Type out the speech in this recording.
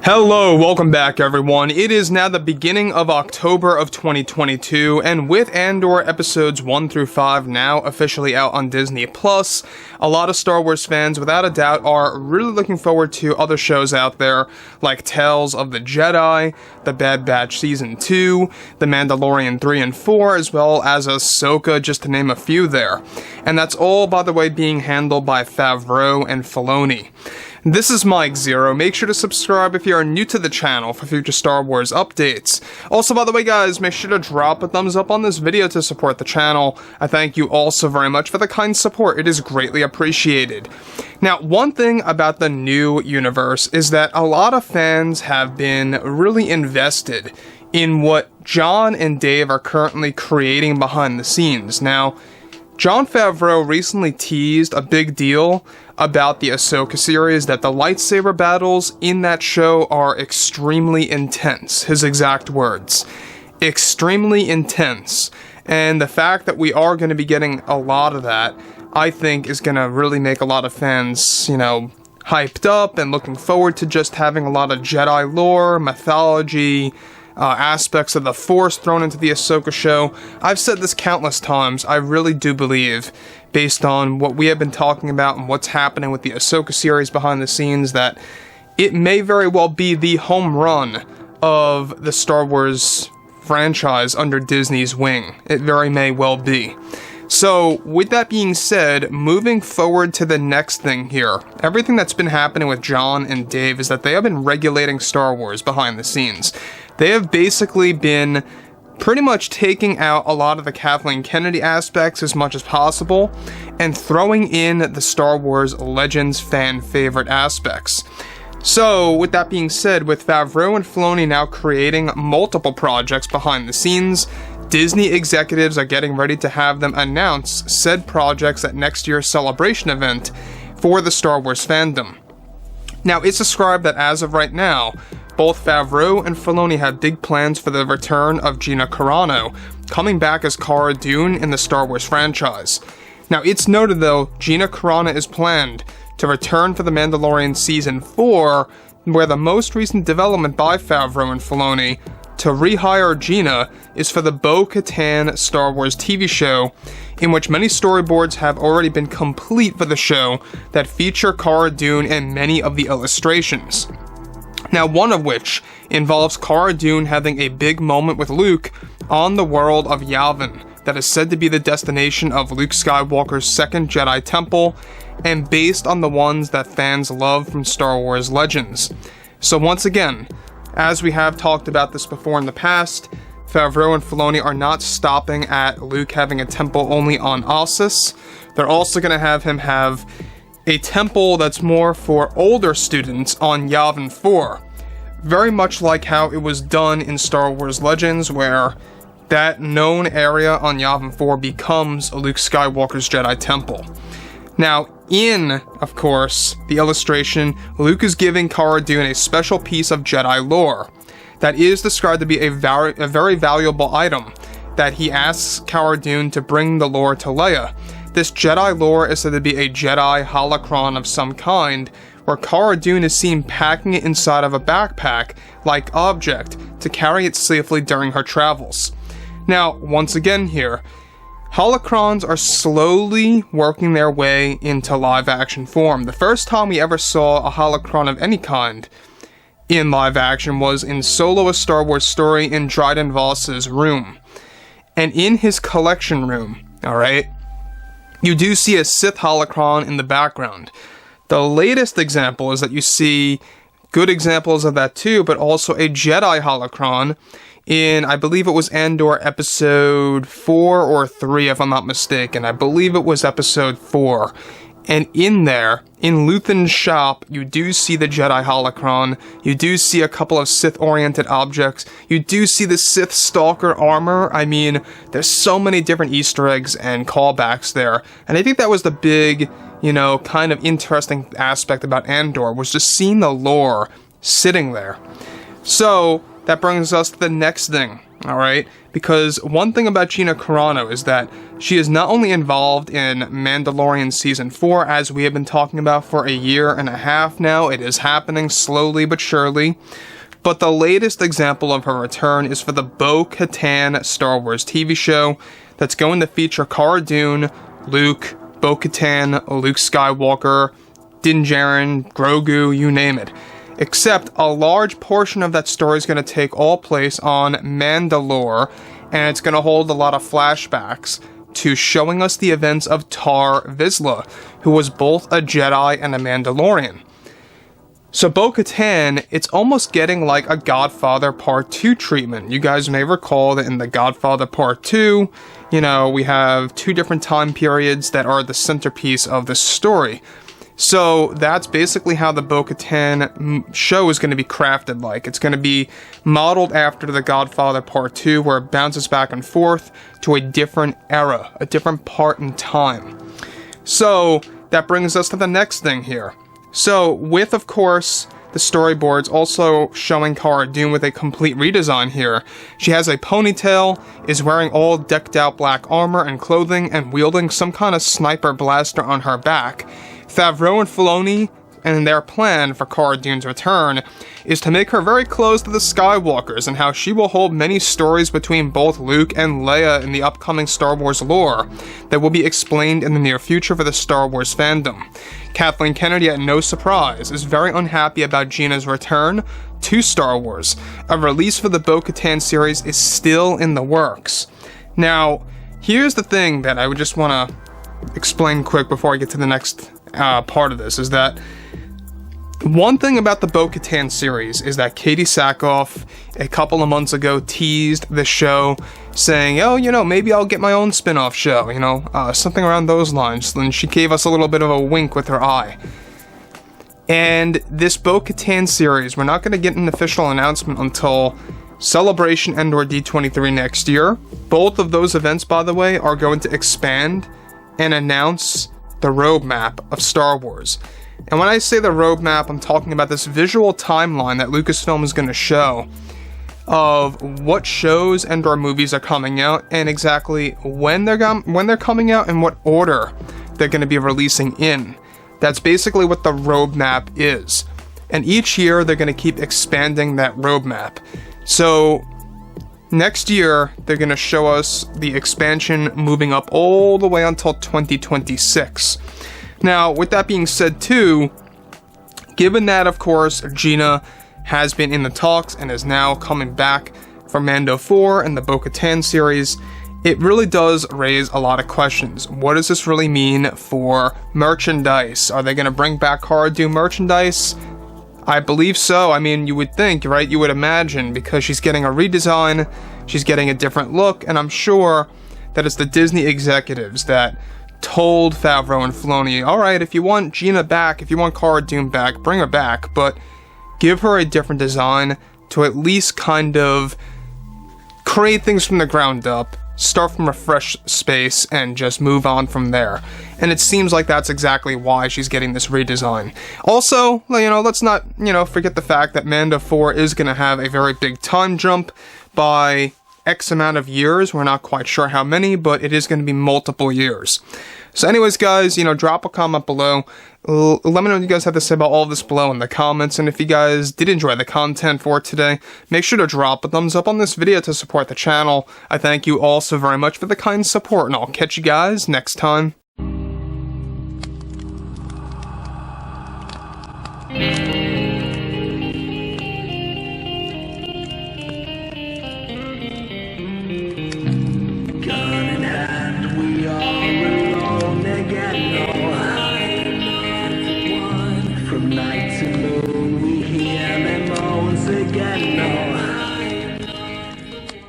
Hello, welcome back everyone. It is now the beginning of October of 2022, and with Andor episodes 1 through 5 now officially out on Disney+, a lot of Star Wars fans without a doubt are really looking forward to other shows out there like Tales of the Jedi, The Bad Batch Season 2, The Mandalorian 3 and 4, as well as Ahsoka, just to name a few there. And that's all, by the way, being handled by Favreau and Filoni. This is Mike Zero. Make sure to subscribe if you are new to the channel for future Star Wars updates. Also, by the way guys, make sure to drop a thumbs up on this video to support the channel. I thank you all so very much for the kind support. It is greatly appreciated. Now, one thing about the new universe is that a lot of fans have been really invested in what Jon and Dave are currently creating behind the scenes. Now, Jon Favreau recently teased a big deal about the Ahsoka series, that the lightsaber battles in that show are extremely intense. His exact words. Extremely intense. And the fact that we are going to be getting a lot of that, I think is going to really make a lot of fans, you know, hyped up and looking forward to just having a lot of Jedi lore, mythology, aspects of the Force thrown into the Ahsoka show. I've said this countless times, I really do believe, based on what we have been talking about and what's happening with the Ahsoka series behind the scenes, that it may very well be the home run of the Star Wars franchise under Disney's wing. It very may well be. So, with that being said, moving forward to the next thing here, everything that's been happening with Jon and Dave is that they have been regulating Star Wars behind the scenes. They have basically been pretty much taking out a lot of the Kathleen Kennedy aspects as much as possible, and throwing in the Star Wars Legends fan favorite aspects. So, with that being said, with Favreau and Filoni now creating multiple projects behind the scenes, Disney executives are getting ready to have them announce said projects at next year's celebration event for the Star Wars fandom. Now, it's described that as of right now, both Favreau and Filoni have big plans for the return of Gina Carano, coming back as Cara Dune in the Star Wars franchise. Now, it's noted though, Gina Carano is planned to return for The Mandalorian Season 4, where the most recent development by Favreau and Filoni to rehire Gina is for the Boca Tan Star Wars TV show, in which many storyboards have already been complete for the show that feature Cara Dune and many of the illustrations. Now, one of which involves Cara Dune having a big moment with Luke on the world of Yavin, that is said to be the destination of Luke Skywalker's second Jedi Temple, and based on the ones that fans love from Star Wars Legends. So once again, as we have talked about this before in the past, Favreau and Filoni are not stopping at Luke having a temple only on Ossus. They're also going to have him have a temple that's more for older students on Yavin 4. Very much like how it was done in Star Wars Legends, where that known area on Yavin 4 becomes Luke Skywalker's Jedi Temple. Now, in, of course, the illustration, Luke is giving Cara Dune a special piece of Jedi lore that is described to be a very valuable item that he asks Cara Dune to bring the lore to Leia. This Jedi lore is said to be a Jedi Holocron of some kind, where Cara Dune is seen packing it inside of a backpack-like object to carry it safely during her travels. Now, once again here, Holocrons are slowly working their way into live-action form. The first time we ever saw a Holocron of any kind in live-action was in Solo: A Star Wars Story in Dryden Voss's room. And in his collection room, alright, you do see a Sith Holocron in the background. The latest example is that you see good examples of that too, but also a Jedi Holocron in, I believe it was Andor episode 4 or 3, if I'm not mistaken. I believe it was episode 4. And in there, in Luthen's shop, you do see the Jedi Holocron, you do see a couple of Sith-oriented objects, you do see the Sith Stalker armor. I mean, there's so many different Easter eggs and callbacks there. And I think that was the big, you know, kind of interesting aspect about Andor, was just seeing the lore sitting there. So, that brings us to the next thing, alright? Because one thing about Gina Carano is that she is not only involved in Mandalorian Season 4, as we have been talking about for a year and a half now. It is happening slowly but surely. But the latest example of her return is for the Boca Tan Star Wars TV show that's going to feature Cara Dune, Luke, Boca Tan, Luke Skywalker, Din Djarin, Grogu, you name it. Except a large portion of that story is going to take all place on Mandalore, and it's going to hold a lot of flashbacks to showing us the events of Tar Vizsla, who was both a Jedi and a Mandalorian. So Boca Tan, it's almost getting like a Godfather Part 2 treatment. You guys may recall that in the Godfather Part 2, you know, we have two different time periods that are the centerpiece of the story. So that's basically how the Boca Tan show is going to be crafted like. It's going to be modeled after the Godfather Part 2, where it bounces back and forth to a different era, a different part in time. So that brings us to the next thing here. So with, of course, the storyboards also showing Cara Dune with a complete redesign here. She has a ponytail, is wearing all decked out black armor and clothing, and wielding some kind of sniper blaster on her back. Favreau and Filoni, and their plan for Cara Dune's return, is to make her very close to the Skywalkers, and how she will hold many stories between both Luke and Leia in the upcoming Star Wars lore that will be explained in the near future for the Star Wars fandom. Kathleen Kennedy, at no surprise, is very unhappy about Gina's return to Star Wars. A release for the Boca Tan series is still in the works. Now, here's the thing that I would just want to explain quick before I get to the next part of this, is that one thing about the Boca Tan series is that Katie Sackhoff a couple of months ago teased the show, saying, oh, you know, maybe I'll get my own spin-off show, you know, something around those lines. Then she gave us a little bit of a wink with her eye. And this Boca Tan series, we're not going to get an official announcement until Celebration Andor D23 next year. Both of those events, by the way, are going to expand and announce the roadmap of Star Wars. And when I say the roadmap, I'm talking about this visual timeline that Lucasfilm is going to show of what shows and or movies are coming out, and exactly when they're coming out and what order they're going to be releasing in. That's basically what the roadmap is. And each year they're going to keep expanding that roadmap. So next year they're going to show us the expansion moving up all the way until 2026. Now, with that being said too, given that, of course, Gina has been in the talks and is now coming back for Mando 4 and the Boca Tan series, it really does raise a lot of questions. What does this really mean for merchandise? Are they going to bring back Cara Dune merchandise? I believe so. I mean, you would think, right? You would imagine, because she's getting a redesign, she's getting a different look, and I'm sure that it's the Disney executives that told Favreau and Filoni, alright, if you want Gina back, if you want Cara Dune back, bring her back, but give her a different design to at least kind of create things from the ground up, start from a fresh space, and just move on from there. And it seems like that's exactly why she's getting this redesign. Also, you know, let's not, you know, forget the fact that Mando 4 is going to have a very big time jump by X amount of years. We're not quite sure how many, but it is going to be multiple years. So anyways, guys, you know, drop a comment below. Let me know what you guys have to say about all of this below in the comments. And if you guys did enjoy the content for today, make sure to drop a thumbs up on this video to support the channel. I thank you all so very much for the kind support, and I'll catch you guys next time.